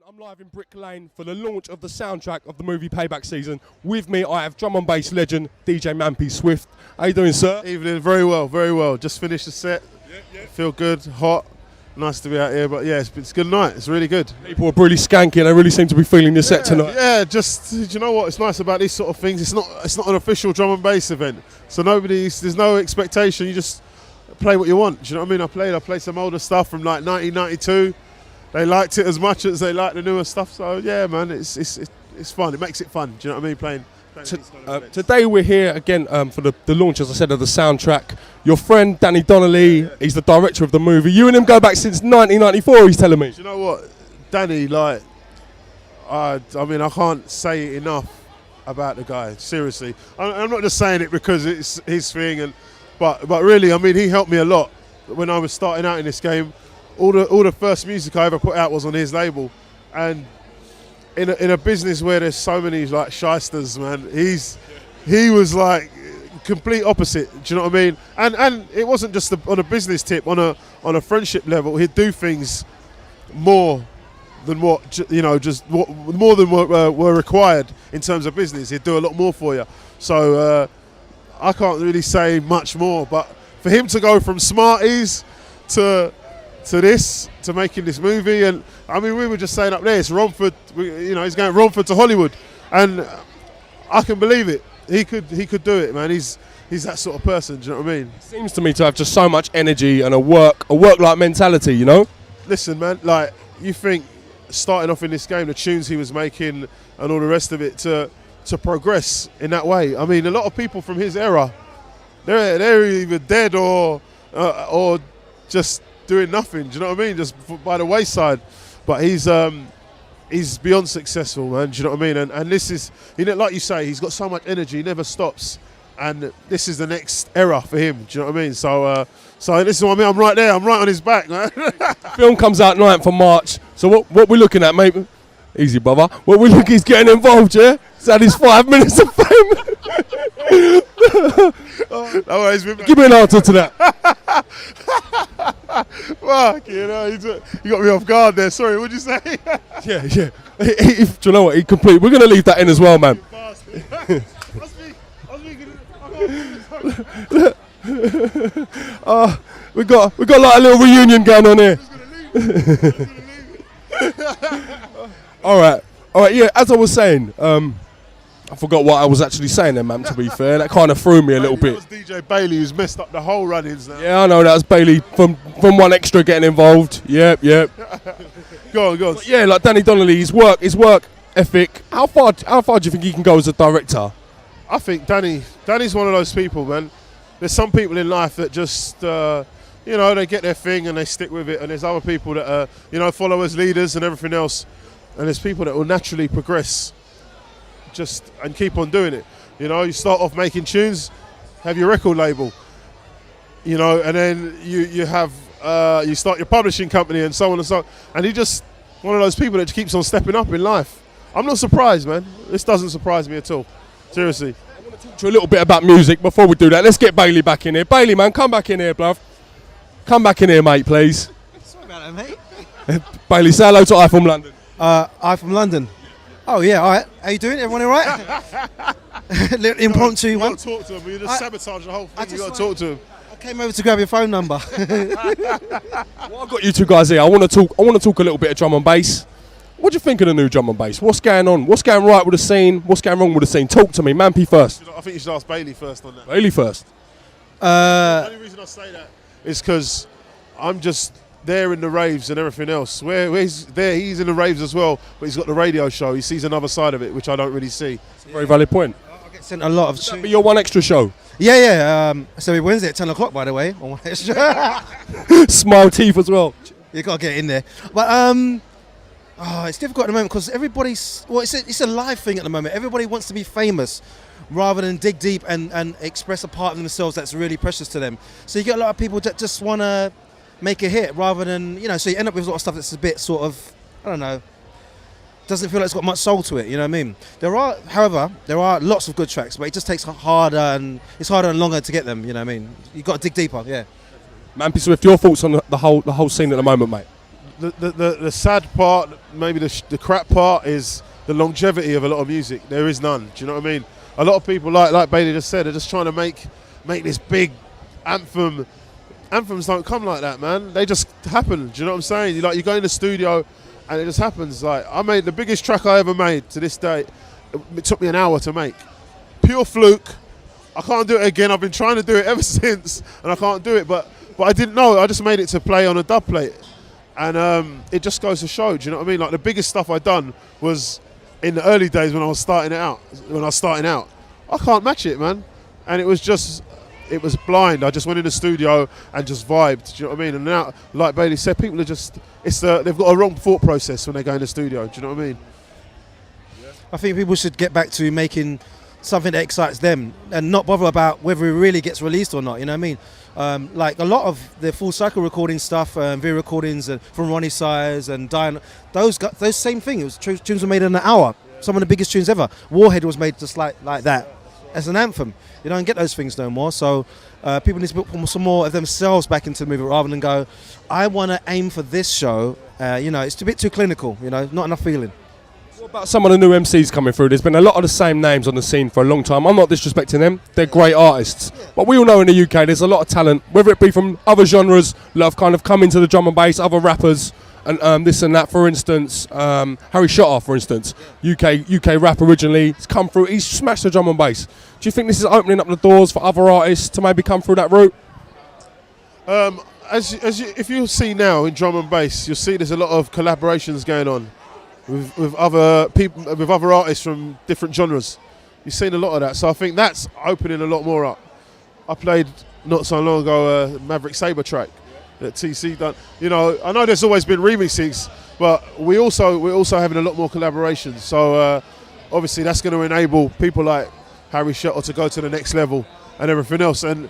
I'm live in Brick Lane for the launch of the soundtrack of the movie Payback season. With me, I have drum and bass legend DJ Mampi Swift. How you doing, sir? Evening, very well, very well. Just finished the set. Feel good, hot. Nice to be out here, but yeah, it's a good night. It's really good. People are really skanky and they really seem to be feeling the set tonight. Yeah, just, do you know what? It's nice about these sort of things. It's not an official drum and bass event, so there's no expectation. You just play what you want. Do you know what I mean? I played some older stuff from like 1992. They liked it as much as they like the newer stuff. So yeah, man, it's fun. It makes it fun. Do you know what I mean? Playing today we're here again for the launch, as I said, of the soundtrack. Your friend Danny Donnelly, he's the director of the movie. You and him go back since 1994. He's telling me. Do you know what, Danny? Like, I mean, I can't say enough about the guy. Seriously, I'm not just saying it because it's his thing, but really, I mean, he helped me a lot when I was starting out in this game. All the first music I ever put out was on his label, and in a business where there's so many like shysters, man, he was like complete opposite. Do you know what I mean? And it wasn't just on a business tip, on a friendship level. He'd do things more than what were required in terms of business. He'd do a lot more for you. So I can't really say much more. But for him to go from Smarties to making this movie, and I mean, we were just saying up there, it's Romford. He's going Romford to Hollywood, and I can believe it. He could do it, man. He's that sort of person. Do you know what I mean? Seems to me to have just so much energy and a work-like mentality. You know. Listen, man. Like, you think starting off in this game, the tunes he was making and all the rest of it to progress in that way. I mean, a lot of people from his era, they're either dead or just doing nothing. Do you know what I mean? Just by the wayside. But he's beyond successful, man. Do you know what I mean? And this is, like you say, he's got so much energy, he never stops. And this is the next era for him. Do you know what I mean? So this is what I mean. I'm right there. I'm right on his back, man. Film comes out 9th of March. So what we're looking at, mate? Easy, brother. What we're looking, he's getting involved, yeah? He's had his 5 minutes of fame. No worries, give me an answer to that. Fuck, you got me off guard there. Sorry, what'd you say? Yeah. Do you know what? We're going to leave that in as well, man. We got like a little reunion going on here. All right. Yeah. As I was saying, I forgot what I was actually saying there, man. To be fair, that kind of threw me a little bit. That was DJ Bailey who's messed up the whole run-ins now. Yeah, I know that was Bailey from One Extra getting involved. Yep. Go on. But yeah, like Danny Donnelly, his work ethic. How far do you think he can go as a director? I think Danny's one of those people, man. There's some people in life that just, they get their thing and they stick with it. And there's other people that are, followers, leaders and everything else. And there's people that will naturally progress and keep on doing it. You start off making tunes, have your record label, and then you have, you start your publishing company and so on and so on. And he's just one of those people that keeps on stepping up in life. I'm not surprised, man. This doesn't surprise me at all. Seriously. I want to talk to you a little bit about music before we do that. Let's get Bailey back in here. Bailey, man, come back in here, bruv. Come back in here, mate, please. Sorry about that, mate. Bailey, say hello to I from London. I from London. Oh yeah, all right. How you doing? Everyone all right? Little impromptu one. You got to talk to him. You just sabotage the whole thing. You got to talk to him. I came over to grab your phone number. Well, I've got you two guys here. I want to talk a little bit of drum and bass. What do you think of the new drum and bass? What's going on? What's going right with the scene? What's going wrong with the scene? Talk to me, Mampi first. I think you should ask Bailey first on that. Bailey first. The only reason I say that is because I'm just there in the raves and everything else. Where he's there, he's in the raves as well, but he's got the radio show. He sees another side of it, which I don't really see. That's a very valid point. I get sent a lot of. That'd be your One Extra show. Yeah. So Wednesday at 10 o'clock, by the way. On One Extra. Smile teeth as well. You gotta get in there, but it's difficult at the moment because everybody's. Well, it's a live thing at the moment. Everybody wants to be famous, rather than dig deep and express a part of themselves that's really precious to them. So you get a lot of people that just want to make a hit rather than, so you end up with a lot of stuff that's a bit sort of, I don't know, doesn't feel like it's got much soul to it, you know what I mean? However, there are lots of good tracks, but it just takes harder and longer to get them, you know what I mean? You've got to dig deeper, yeah. Mampi Swift, your thoughts on the whole scene at the moment, mate? the sad part, maybe the crap part, is the longevity of a lot of music. There is none. Do you know what I mean? A lot of people, like Bailey just said, are just trying to make this big anthem. Anthems don't come like that, man. They just happen. Do you know what I'm saying? You go in the studio and it just happens. Like, I made the biggest track I ever made to this day. It took me an hour to make. Pure fluke. I can't do it again. I've been trying to do it ever since, and I can't do it. But I didn't know. I just made it to play on a dub plate, and it just goes to show. Do you know what I mean? Like, the biggest stuff I done was in the early days when I was starting out. I can't match it, man. And it was blind. I just went in the studio and just vibed. Do you know what I mean? And now, like Bailey said, people are just they've got a wrong thought process when they go in the studio. Do you know what I mean? I think people should get back to making something that excites them and not bother about whether it really gets released or not. You know what I mean? Like a lot of the full cycle recording stuff, re-recordings from Ronnie Sires and Diane, those same thing. It was tunes were made in an hour. Some of the biggest tunes ever. Warhead was made just like that as an anthem. You don't get those things no more. So people need to put some more of themselves back into the movie rather than go, I want to aim for this show. It's a bit too clinical. Not enough feeling. What about some of the new MCs coming through? There's been a lot of the same names on the scene for a long time. I'm not disrespecting them. They're great artists. But we all know in the UK there's a lot of talent, whether it be from other genres that have kind of come into the drum and bass, other rappers, and this and that. For instance, Harry Shotter, for instance, UK rap originally. He's come through. He's smashed the drum and bass. Do you think this is opening up the doors for other artists to maybe come through that route? If you see now in drum and bass, you'll see there's a lot of collaborations going on with other people, with other artists from different genres. You've seen a lot of that, so I think that's opening a lot more up. I played not so long ago a Maverick Sabre track that TC done. I know there's always been remixes, but we're also having a lot more collaborations. So obviously that's going to enable people like Harry Shotter to go to the next level and everything else. And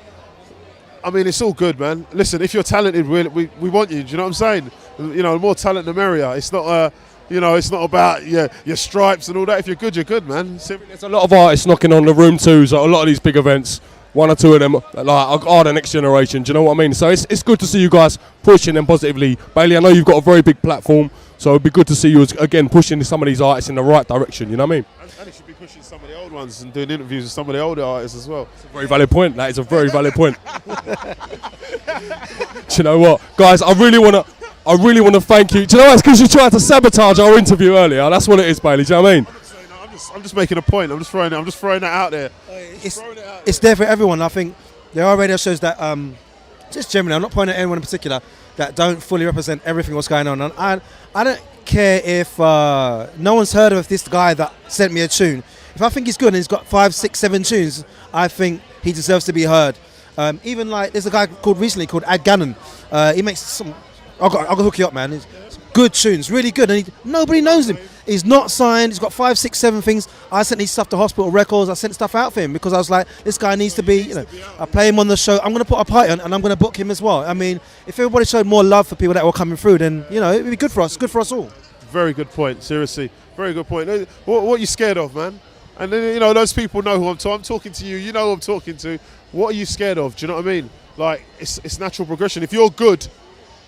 I mean, it's all good, man. Listen, if you're talented, we want you. Do you know what I'm saying? The more talent, the merrier. It's not it's not about your stripes and all that. If you're good, you're good, man. There's a lot of artists knocking on the room twos at a lot of these big events. One or two of them are the next generation. Do you know what I mean? So it's good to see you guys pushing them positively. Bailey, I know you've got a very big platform, so it'd be good to see you again pushing some of these artists in the right direction. You know what I mean? And it should be pushing some of the old ones and doing interviews with some of the older artists as well. It's a very valid point. That is a very valid point. Do you know what, guys? I really want to thank you. Do you know what? It's because you tried to sabotage our interview earlier. That's what it is, Bailey. Do you know what I mean? I'm just making a point. I'm just throwing that out there. It's there for everyone. I think there are radio shows that, just generally, I'm not pointing at anyone in particular, that don't fully represent everything what's going on. And I don't care if no one's heard of this guy that sent me a tune. If I think he's good and he's got 5, 6, 7 tunes, I think he deserves to be heard. Even like there's a guy recently called Ad Gannon. He makes some. I'll hook you up, man. It's good tunes, really good, and nobody knows him. He's not signed. He's got 5, 6, 7 things. I sent his stuff to Hospital Records. I sent stuff out for him because I was like, this guy needs to be. I play him on the show. I'm going to put a party on, and I'm going to book him as well. I mean, if everybody showed more love for people that were coming through, then it'd be good for us. Good for us all. Very good point. Seriously, very good point. What are you scared of, man? And then those people know who I'm talking to. You know who I'm talking to. What are you scared of? Do you know what I mean? Like it's natural progression. If you're good,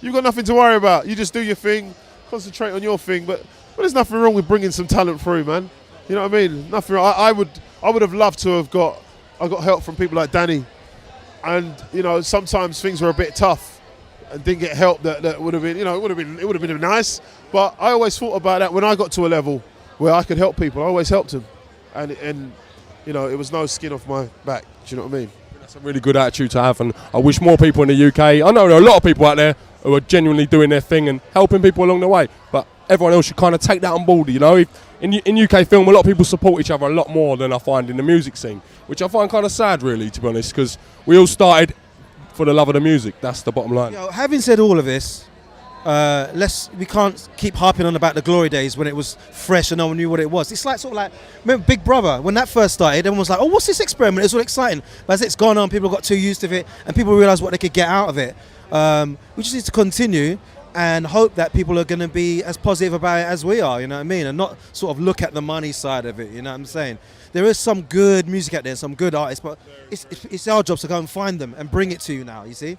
you've got nothing to worry about. You just do your thing, concentrate on your thing. But there's nothing wrong with bringing some talent through, man. You know what I mean? Nothing wrong. I would have loved to have got help from people like Danny, and sometimes things were a bit tough and didn't get help that would have been it would have been nice. But I always thought about that when I got to a level where I could help people. I always helped them, and it was no skin off my back. Do you know what I mean? That's a really good attitude to have, and I wish more people in the UK. I know there are a lot of people out there who are genuinely doing their thing and helping people along the way, but everyone else should kind of take that on board. In UK film, a lot of people support each other a lot more than I find in the music scene, which I find kind of sad, really, to be honest, because we all started for the love of the music. That's the bottom line. Having said all of this, we can't keep harping on about the glory days when it was fresh and no one knew what it was. It's like remember Big Brother, when that first started, everyone was like, oh, what's this experiment? It was all exciting. But as it's gone on, people got too used to it and people realised what they could get out of it. We just need to continue and hope that people are going to be as positive about it as we are, you know what I mean? And not sort of look at the money side of it, you know what I'm saying? There is some good music out there, some good artists, but it's our job to go and find them and bring it to you now, you see?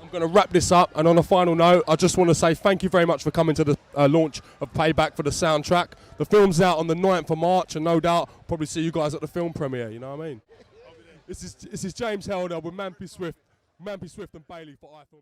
I'm going to wrap this up, and on a final note, I just want to say thank you very much for coming to the launch of Payback for the soundtrack. The film's out on the 9th of March, and no doubt I'll probably see you guys at the film premiere, you know what I mean? This is James Helder with Mampi Swift and Bailey for iFilm.